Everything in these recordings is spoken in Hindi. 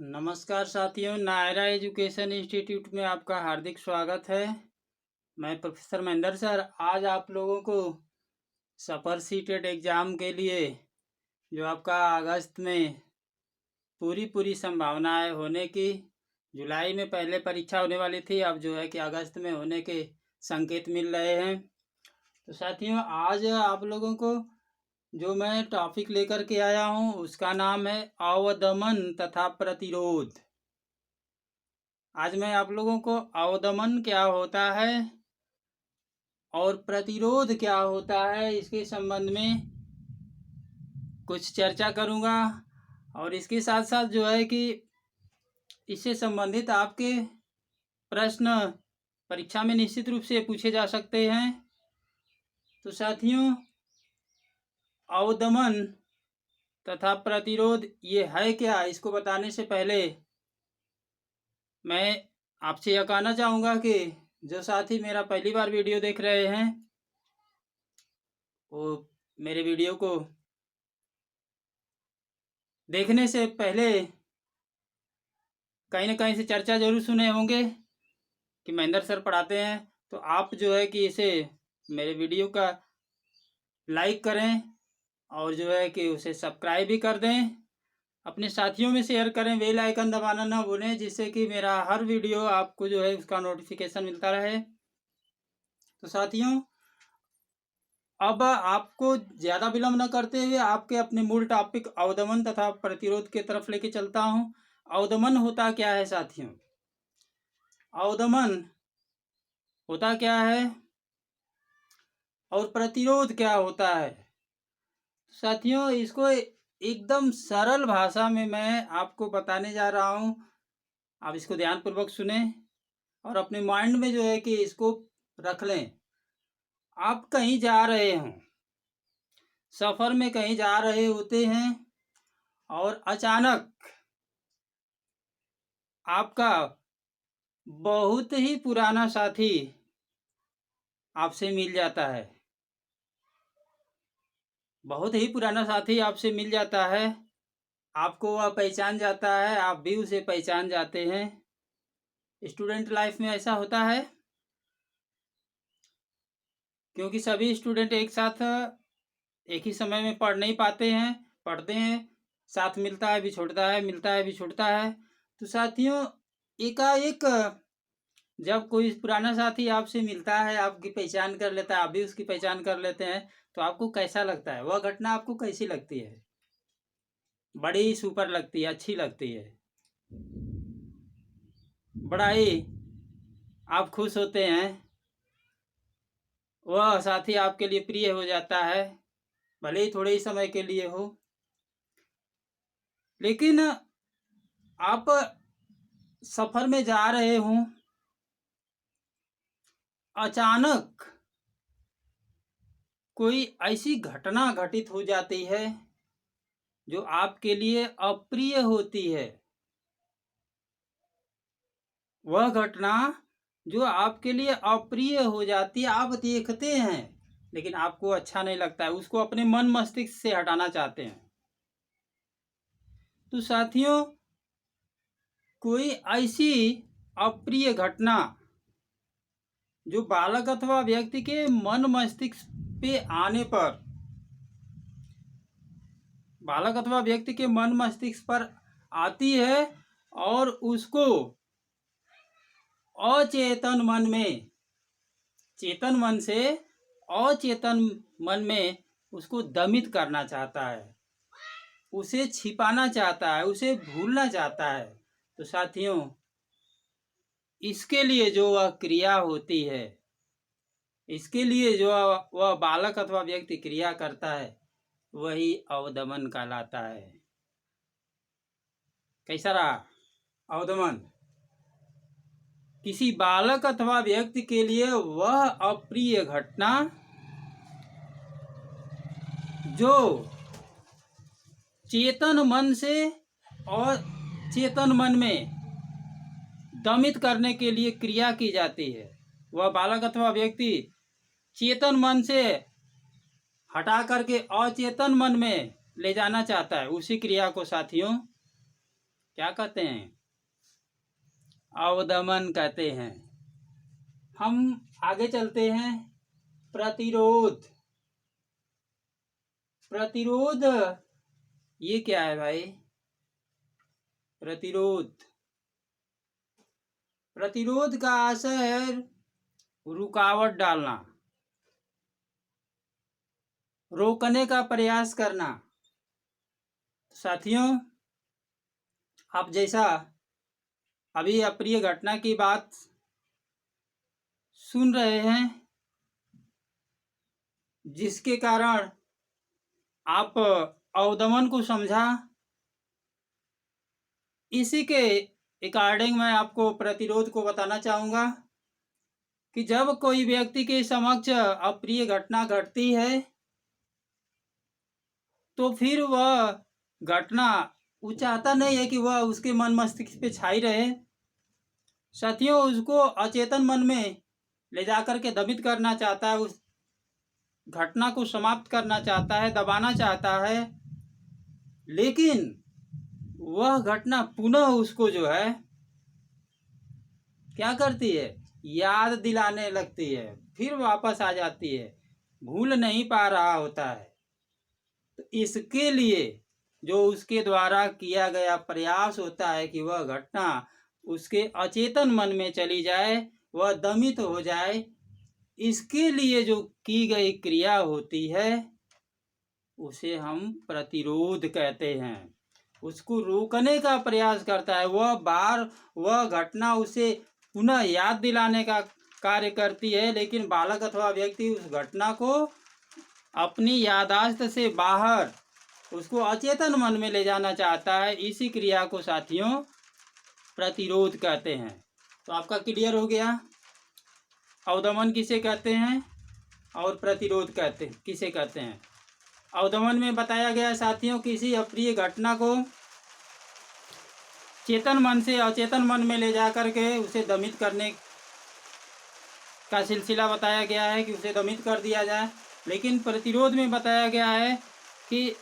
नमस्कार साथियों, नायरा एजुकेशन इंस्टीट्यूट में आपका हार्दिक स्वागत है। मैं प्रोफेसर महेंद्र सर आज आप लोगों को सुपर सीटेड एग्ज़ाम के लिए जो आपका अगस्त में पूरी संभावना है होने की। जुलाई में पहले परीक्षा होने वाली थी, अब जो है कि अगस्त में होने के संकेत मिल रहे हैं। तो साथियों, आज आप लोगों को जो मैं टॉपिक लेकर के आया हूँ उसका नाम है अवदमन तथा प्रतिरोध। आज मैं आप लोगों को अवदमन क्या होता है और प्रतिरोध क्या होता है इसके संबंध में कुछ चर्चा करूंगा, और इसके साथ साथ जो है कि इससे संबंधित आपके प्रश्न परीक्षा में निश्चित रूप से पूछे जा सकते हैं। तो साथियों, अवदमन तथा प्रतिरोध ये है क्या, इसको बताने से पहले मैं आपसे यह कहना चाहूँगा कि जो साथी मेरा पहली बार वीडियो देख रहे हैं वो मेरे वीडियो को देखने से पहले कहीं ना कहीं से चर्चा जरूर सुने होंगे कि महेंद्र सर पढ़ाते हैं। तो आप जो है कि इसे मेरे वीडियो का लाइक करें और जो है कि उसे सब्सक्राइब भी कर दें, अपने साथियों में शेयर करें, बेल आइकन दबाना ना भूलें, जिससे कि मेरा हर वीडियो आपको जो है उसका नोटिफिकेशन मिलता रहे। तो साथियों, अब आपको ज़्यादा विलंब न करते हुए आपके अपने मूल टॉपिक अवदमन तथा प्रतिरोध की तरफ लेके चलता हूँ। अवदमन होता क्या है साथियों? अवदमन होता क्या है और प्रतिरोध क्या होता है? साथियों, इसको एकदम सरल भाषा में मैं आपको बताने जा रहा हूँ। आप इसको ध्यानपूर्वक सुने और अपने माइंड में जो है कि इसको रख लें। आप कहीं जा रहे हों, सफ़र में कहीं जा रहे होते हैं और अचानक आपका बहुत ही पुराना साथी आपसे मिल जाता है। बहुत ही पुराना साथी आपसे मिल जाता है, आपको वह पहचान जाता है, आप भी उसे पहचान जाते हैं। स्टूडेंट लाइफ में ऐसा होता है क्योंकि सभी स्टूडेंट एक साथ एक ही समय में पढ़ नहीं पाते हैं, पढ़ते हैं, साथ मिलता है भी छूटता है, मिलता है भी छूटता है। तो साथियों, एकाएक जब कोई पुराना साथी आपसे मिलता है, आपकी पहचान कर लेता है, आप भी उसकी पहचान कर लेते हैं, तो आपको कैसा लगता है? वह घटना आपको कैसी लगती है? बड़ी सुपर लगती है, अच्छी लगती है, बड़ा ही आप खुश होते हैं। वह साथी आपके लिए प्रिय हो जाता है, भले ही थोड़े ही समय के लिए हो। लेकिन आप सफर में जा रहे हों, अचानक कोई ऐसी घटना घटित हो जाती है जो आपके लिए अप्रिय होती है। वह घटना जो आपके लिए अप्रिय हो जाती है, आप देखते हैं लेकिन आपको अच्छा नहीं लगता है, उसको अपने मन मस्तिष्क से हटाना चाहते हैं। तो साथियों, कोई ऐसी अप्रिय घटना जो बालक अथवा व्यक्ति के मन मस्तिष्क पे आने पर, बालक अथवा व्यक्ति के मन मस्तिष्क पर आती है और उसको अचेतन मन में, चेतन मन से अचेतन मन में उसको दमित करना चाहता है, उसे छिपाना चाहता है, उसे भूलना चाहता है। तो साथियों, इसके लिए जो वह क्रिया होती है, इसके लिए जो वह बालक अथवा व्यक्ति क्रिया करता है, वही अवदमन कहलाता है। कैसा रहा अवदमन? किसी बालक अथवा व्यक्ति के लिए वह अप्रिय घटना जो चेतन मन से और चेतन मन में दमित करने के लिए क्रिया की जाती है, वह बालक अथवा व्यक्ति चेतन मन से हटा करके अचेतन मन में ले जाना चाहता है, उसी क्रिया को साथियों क्या कहते हैं? अवदमन कहते हैं। हम आगे चलते हैं। प्रतिरोध। प्रतिरोध ये क्या है भाई? प्रतिरोध, प्रतिरोध का आशय है रुकावट डालना, रोकने का प्रयास करना। साथियों, आप जैसा अभी अप्रिय घटना की बात सुन रहे हैं, जिसके कारण आप अवदमन को समझा, इसी के अकॉर्डिंग मैं आपको प्रतिरोध को बताना चाहूँगा कि जब कोई व्यक्ति के समक्ष अप्रिय घटना घटती है तो फिर वह घटना वो चाहता नहीं है कि वह उसके मन मस्तिष्क पे छाई रहे। साथियों, उसको अचेतन मन में ले जाकर के दमित करना चाहता है, उस घटना को समाप्त करना चाहता है, दबाना चाहता है, लेकिन वह घटना पुनः उसको जो है क्या करती है? याद दिलाने लगती है, फिर वापस आ जाती है, भूल नहीं पा रहा होता है। तो इसके लिए जो उसके द्वारा किया गया प्रयास होता है कि वह घटना उसके अचेतन मन में चली जाए, वह दमित हो जाए, इसके लिए जो की गई क्रिया होती है उसे हम प्रतिरोध कहते हैं। उसको रोकने का प्रयास करता है, वह घटना उसे पुनः याद दिलाने का कार्य करती है, लेकिन बालक अथवा व्यक्ति उस घटना को अपनी यादाश्त से बाहर, उसको अचेतन मन में ले जाना चाहता है। इसी क्रिया को साथियों प्रतिरोध कहते हैं। तो आपका क्लियर हो गया अवदमन किसे कहते हैं और प्रतिरोध किसे कहते हैं। अवदमन में बताया गया साथियों, किसी अप्रिय घटना को चेतन मन से अचेतन मन में ले जाकर के उसे दमित करने का सिलसिला बताया गया है कि उसे दमित कर दिया जाए। लेकिन प्रतिरोध में बताया गया है कि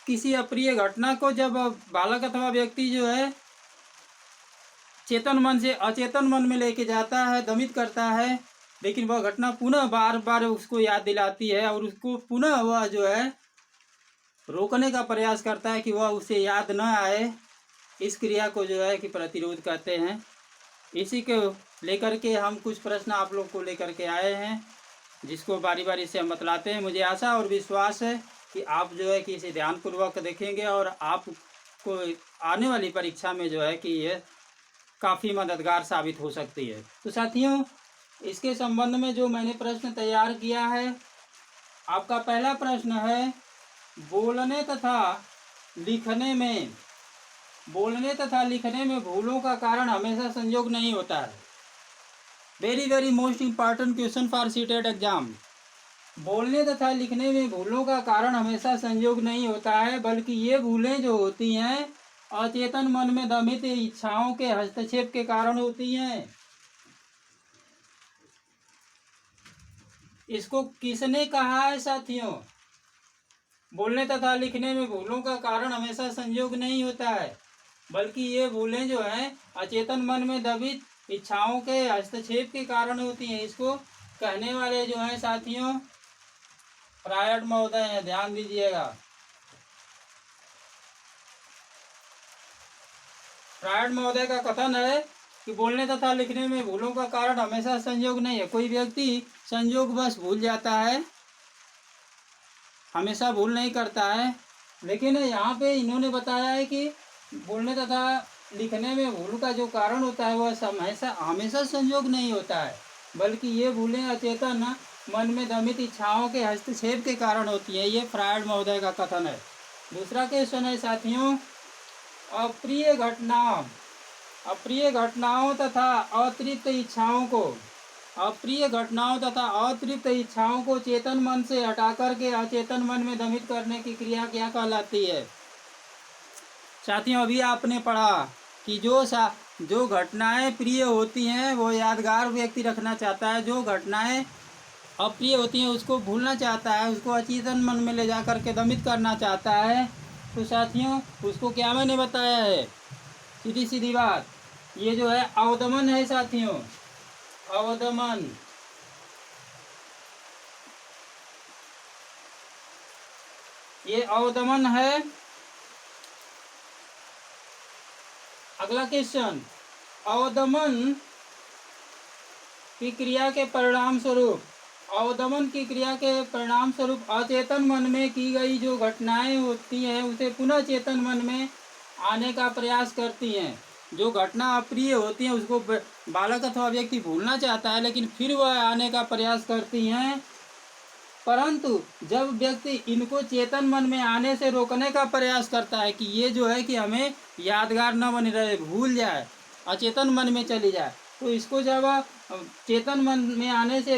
किसी अप्रिय घटना को जब बालक अथवा व्यक्ति जो है चेतन मन से अचेतन मन में लेके जाता है, दमित करता है, लेकिन वह घटना पुनः बार बार उसको याद दिलाती है और उसको पुनः वह जो है रोकने का प्रयास करता है कि वह उसे याद न आए। इस क्रिया को जो है कि प्रतिरोध कहते हैं। इसी को लेकर के हम कुछ प्रश्न आप लोग को लेकर के आए हैं, जिसको बारी बारी से हम बतलाते हैं। मुझे आशा और विश्वास है कि आप जो है कि इसे ध्यानपूर्वक देखेंगे और आपको आने वाली परीक्षा में जो है कि ये काफ़ी मददगार साबित हो सकती है। तो साथियों, इसके संबंध में जो मैंने प्रश्न तैयार किया है, आपका पहला प्रश्न है, बोलने तथा लिखने में भूलों का कारण हमेशा संयोग नहीं होता है। Very very most important question for CTET exam. बोलने तथा लिखने में भूलों का कारण हमेशा संयोग नहीं होता है, बल्कि ये भूलें जो होती हैं अचेतन मन में दमित इच्छाओं के हस्तक्षेप के कारण होती हैं। इसको किसने कहा है साथियों? बोलने तथा लिखने में भूलों का कारण हमेशा संयोग नहीं होता है, बल्कि ये भूलें जो हैं अचेतन मन में दमित इच्छाओं के हस्तक्षेप के कारण होती हैं। इसको कहने वाले जो हैं साथियों फ्रायड महोदय हैं, ध्यान दीजिएगा। फ्रायड महोदय का कथन है कि बोलने तथा लिखने में भूलों का कारण हमेशा संयोग नहीं है। कोई व्यक्ति संयोग बस भूल जाता है, हमेशा भूल नहीं करता है, लेकिन यहाँ पे इन्होंने बताया है कि बोलने तथा लिखने में भूल का जो कारण होता है वह हमेशा संयोग नहीं होता है, बल्कि ये भूलें अचेतन मन में दमित इच्छाओं के हस्तक्षेप के कारण होती हैं। ये फ्रायड महोदय का कथन है। दूसरा क्वेश्चन है साथियों, अप्रिय घटनाओं तथा अतृप्त इच्छाओं को चेतन मन से हटा करके अचेतन मन में दमित करने की क्रिया क्या कहलाती है? साथियों, अभी आपने पढ़ा कि जो घटनाएं प्रिय होती हैं वो यादगार व्यक्ति रखना चाहता है, जो घटनाएं अप्रिय होती हैं उसको भूलना चाहता है, उसको अचेतन मन में ले जा करके दमित करना चाहता है। तो साथियों उसको क्या मैंने बताया है, सीधी सीधी बात, ये जो है अवदमन है साथियों, अवदमन। ये अवदमन है। अगला क्वेश्चन, अवदमन की क्रिया के परिणाम स्वरूप, अवदमन की क्रिया के परिणाम स्वरूप अचेतन मन में की गई जो घटनाएं होती हैं उसे पुनः चेतन मन में आने का प्रयास करती हैं। जो घटना अप्रिय होती है उसको बालक अथवा व्यक्ति भूलना चाहता है, लेकिन फिर वह आने का प्रयास करती हैं, परंतु जब व्यक्ति इनको चेतन मन में आने से रोकने का प्रयास करता है कि ये जो है कि हमें यादगार न बनी रहे, भूल जाए, अचेतन मन में चली जाए, तो इसको जब चेतन मन में आने से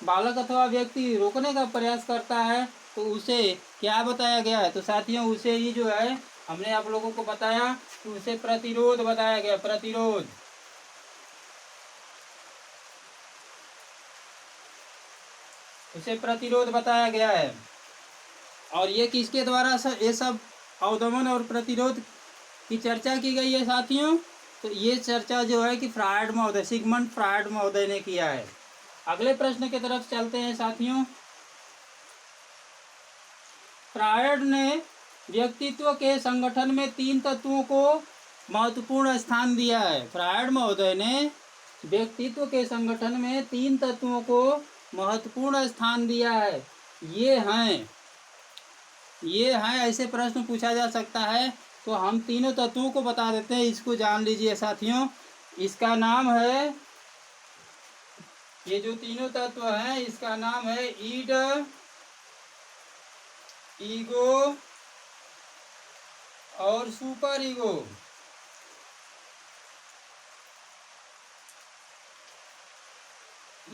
बालक अथवा व्यक्ति रोकने का प्रयास करता है तो उसे क्या बताया गया है, तो साथियों उसे ही जो है हमने आप लोगों को बताया कि उसे प्रतिरोध बताया गया, प्रतिरोध। उसे प्रतिरोध बताया गया है। और ये किसके द्वारा ये सब अवदमन और प्रतिरोध की चर्चा की गई है साथियों, तो ये चर्चा जो है कि फ्रायड महोदय, सिगमंड फ्रायड महोदय ने किया है। अगले प्रश्न की तरफ चलते हैं साथियों। फ्रायड ने व्यक्तित्व के संगठन में 3 तत्वों को महत्वपूर्ण स्थान दिया है। फ्रायड महोदय ने व्यक्तित्व के संगठन में 3 तत्वों को महत्वपूर्ण स्थान दिया है। ये हैं ऐसे प्रश्न पूछा जा सकता है, तो हम तीनों तत्वों को बता देते हैं, इसको जान लीजिए साथियों। इसका नाम है, ये जो तीनों तत्व हैं इसका नाम है ईड, ईगो और सुपर ईगो।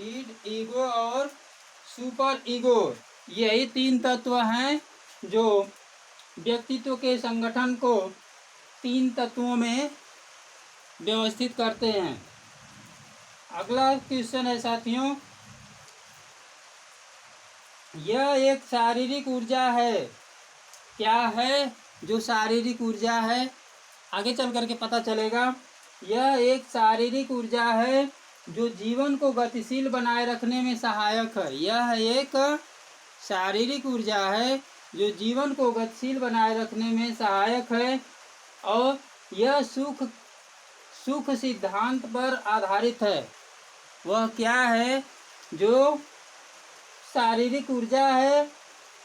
ईड, ईगो और सुपर ईगो, यही 3 तत्व हैं जो व्यक्तित्व के संगठन को 3 तत्वों में व्यवस्थित करते हैं। अगला क्वेश्चन है साथियों, यह एक शारीरिक ऊर्जा है। क्या है जो शारीरिक ऊर्जा है, आगे चल करके पता चलेगा। यह एक शारीरिक ऊर्जा है जो जीवन को गतिशील बनाए रखने में सहायक है। यह एक शारीरिक ऊर्जा है जो जीवन को गतिशील बनाए रखने में सहायक है, और यह सुख सिद्धांत पर आधारित है। वह क्या है जो शारीरिक ऊर्जा है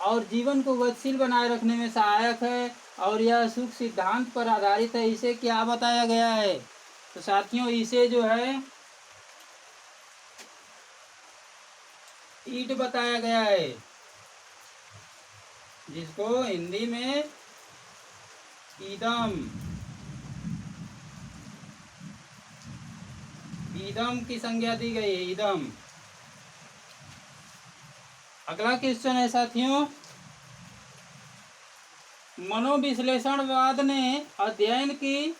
और जीवन को गतिशील बनाए रखने में सहायक है, और यह सुख सिद्धांत पर आधारित है, इसे क्या बताया गया है, तो साथियों इसे जो है ईट बताया गया है, जिसको हिंदी में ईदम, ईदम की संज्ञा दी गई है, ईदम। अगला क्वेश्चन है साथियों, मनोविश्लेषणवाद ने अध्ययन की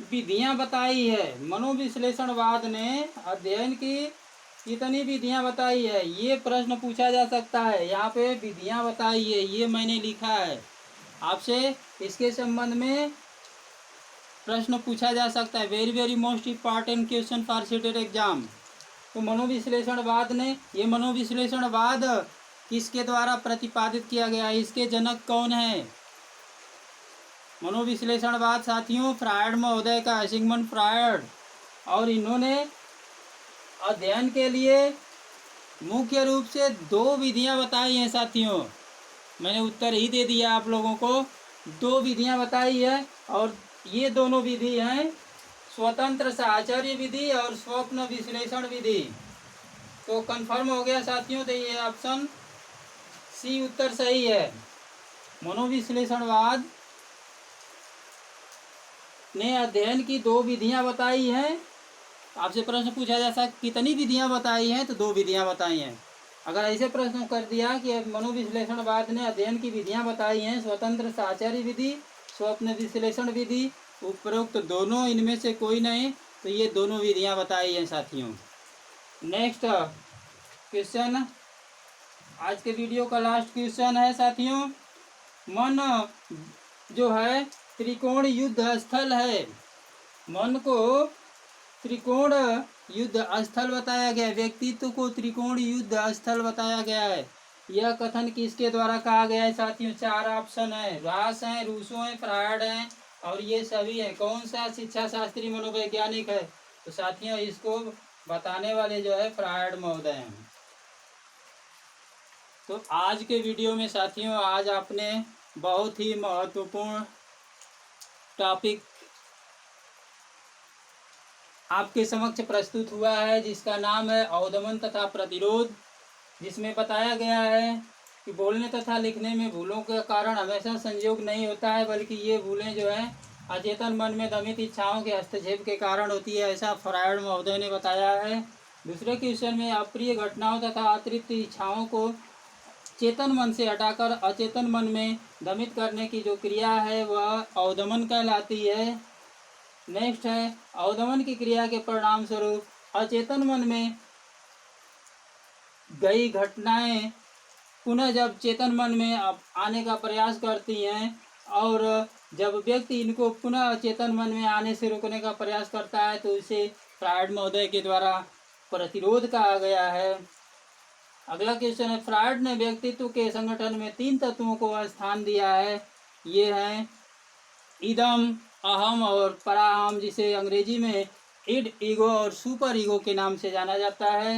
विधियां बताई है। मनोविश्लेषणवाद ने अध्ययन की कितनी विधियां बताई है, ये प्रश्न पूछा जा सकता है। यहाँ पे विधियां बताई है, ये मैंने लिखा है, आपसे इसके संबंध में प्रश्न पूछा जा सकता है। Very very most important question for CTET exam. तो मनोविश्लेषणवाद ने, ये मनोविश्लेषणवाद किसके द्वारा प्रतिपादित किया गया है, इसके जनक कौन है। मनोविश्लेषणवाद साथियों फ्रायड महोदय का है, सिगमंड फ्रायड, और इन्होंने अध्ययन के लिए मुख्य रूप से 2 विधियां बताई हैं साथियों। मैंने उत्तर ही दे दिया आप लोगों को, 2 विधियां बताई है, और ये दोनों विधि हैं स्वतंत्र साहचर्य विधि और स्वप्न विश्लेषण विधि। तो कंफर्म हो गया साथियों, तो ये ऑप्शन सी उत्तर सही है। मनोविश्लेषणवाद ने अध्ययन की 2 विधियां बताई हैं। आपसे प्रश्न पूछा जा सकता कितनी विधियां बताई हैं, तो 2 विधियां बताई हैं। अगर ऐसे प्रश्न कर दिया कि मनोविश्लेषणवाद ने अध्ययन की विधियां बताई हैं, स्वतंत्र साहचर्य विधि, स्वप्न विश्लेषण विधि, उपरोक्त दोनों इनमें से कोई नहीं, तो ये दोनों विधियां बताई हैं साथियों। नेक्स्ट क्वेश्चन, आज के वीडियो का लास्ट क्वेश्चन है साथियों, मन जो है त्रिकोण युद्ध स्थल है। मन को त्रिकोण युद्ध स्थल बताया गया है, व्यक्तित्व को त्रिकोण युद्ध स्थल बताया गया है। यह कथन किसके द्वारा कहा गया है साथियों? 4 ऑप्शन है, रास है, रूसो है, फ्रायड है और ये सभी है। कौन सा शिक्षा शास्त्री मनोवैज्ञानिक है? तो साथियों इसको बताने वाले जो है फ्रायड महोदय हैं। तो आज के वीडियो में साथियों आज आपने बहुत ही महत्वपूर्ण टॉपिक आपके समक्ष प्रस्तुत हुआ है, जिसका नाम है अवदमन तथा प्रतिरोध, जिसमें बताया गया है कि बोलने तथा लिखने में भूलों के कारण हमेशा संयोग नहीं होता है, बल्कि ये भूलें जो है अचेतन मन में दमित इच्छाओं के हस्तक्षेप के कारण होती है, ऐसा फ्रायड महोदय ने बताया है। दूसरे क्वेश्चन में अप्रिय घटनाओं तथा अतिरिक्त इच्छाओं को चेतन मन से हटाकर अचेतन मन में दमित करने की जो क्रिया है वह अवदमन कहलाती है। नेक्स्ट है अवदमन की क्रिया के परिणाम स्वरूप अचेतन मन में गई घटनाएं पुनः जब चेतन मन में आने का प्रयास करती हैं और जब व्यक्ति इनको पुनः चेतन मन में आने से रोकने का प्रयास करता है तो इसे फ्रायड महोदय के द्वारा प्रतिरोध कहा गया है। अगला क्वेश्चन है फ्रायड ने व्यक्तित्व के संगठन में 3 तत्वों को स्थान दिया है। ये हैं इदम, अहम और पराहम, जिसे अंग्रेजी में इड, ईगो और सुपर ईगो के नाम से जाना जाता है।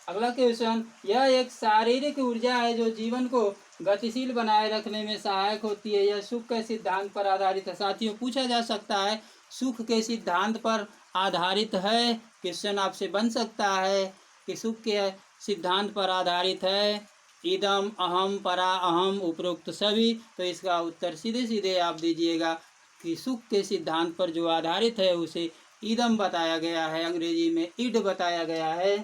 अगला क्वेश्चन, यह एक शारीरिक ऊर्जा है जो जीवन को गतिशील बनाए रखने में सहायक होती है। यह सुख के सिद्धांत पर आधारित है। साथियों पूछा जा सकता है सुख के सिद्धांत पर आधारित है, क्वेश्चन आपसे बन सकता है कि सुख के सिद्धांत पर आधारित है इदम, अहम, परा, अहम, उपरोक्त सभी। तो इसका उत्तर सीधे सीधे आप दीजिएगा कि सुख के सिद्धांत पर जो आधारित है उसे इदम बताया गया है, अंग्रेजी में इड बताया गया है।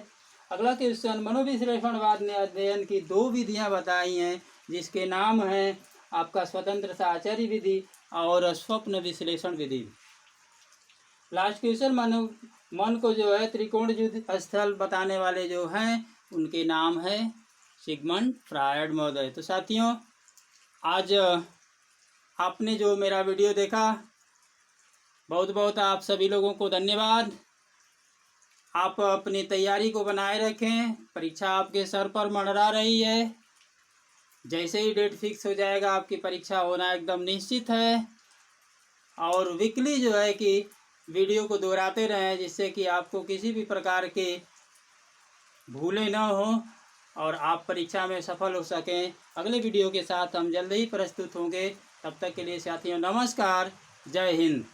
अगला क्वेश्चन, मनोविश्लेषणवाद ने अध्ययन की 2 विधियां बताई हैं, जिसके नाम हैं आपका स्वतंत्र साहचर्य विधि और स्वप्न विश्लेषण विधि। लास्ट क्वेश्चन, मन को जो है त्रिकोण युद्ध स्थल बताने वाले जो हैं उनके नाम है सिगमंड फ्रायड महोदय। तो साथियों आज आपने जो मेरा वीडियो देखा, बहुत बहुत आप सभी लोगों को धन्यवाद। आप अपनी तैयारी को बनाए रखें, परीक्षा आपके सर पर मंडरा रही है। जैसे ही डेट फिक्स हो जाएगा आपकी परीक्षा होना एकदम निश्चित है। और वीकली जो है कि वीडियो को दोहराते रहें, जिससे कि आपको किसी भी प्रकार के भूलें न हो और आप परीक्षा में सफल हो सकें। अगले वीडियो के साथ हम जल्द ही प्रस्तुत होंगे। तब तक के लिए साथियों नमस्कार, जय हिंद।